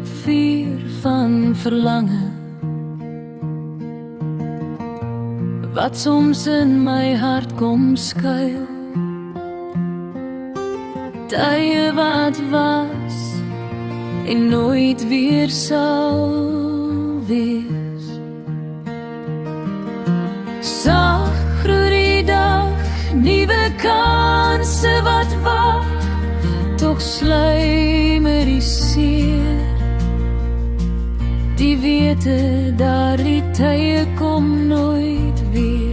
diep vuur van verlange wat soms in my hart kom skuil. Tye wat was en nooit weer sal wees. Sag groei die dag, nuwe kanse wat wag, tog sluimer die seer. Die wete daar die tye kom nooit weer.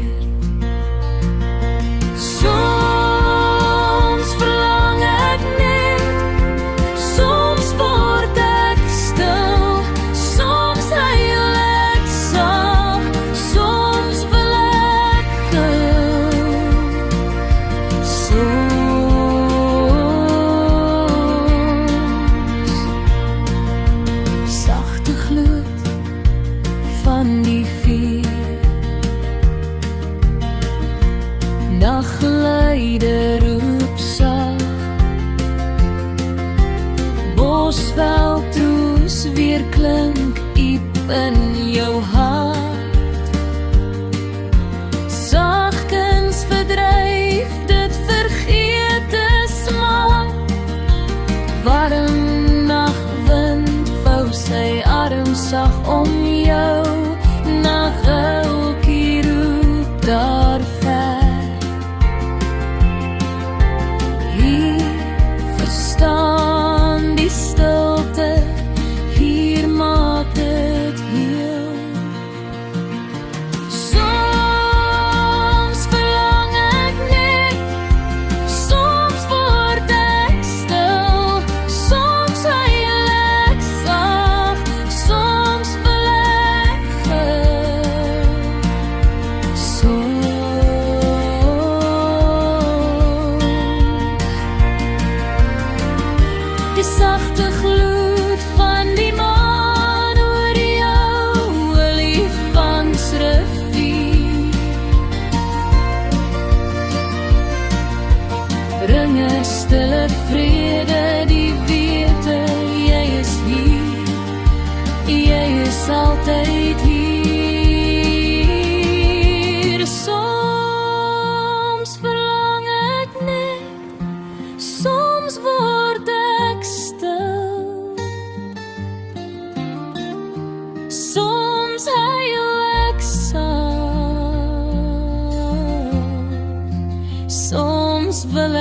Soms verlang ek net, soms word ek stil, soms huil ek sag, soms wil ek gil. Soms sagte gloed van die vuur, nachtgeluide roep sag, bosveld troos weer klink diep in jou hart. Sagkens verdryf dit vergete smaak, warm nachtwind vou sy arm sag om jou, na gulkie roep daar ver. Hier verstaan die stilte, hier maak dit heel. Soms verlang ek net, soms word ek stil, soms huil ek sag, soms wil ek gil. Die sagte gloed van die maan oor jou olifantsrivier bring 'n stille vrede, die wete jy is hier, jy is altyd hier. Soms verlang ek net, soms word ek stil, soms huil ek sag, soms wil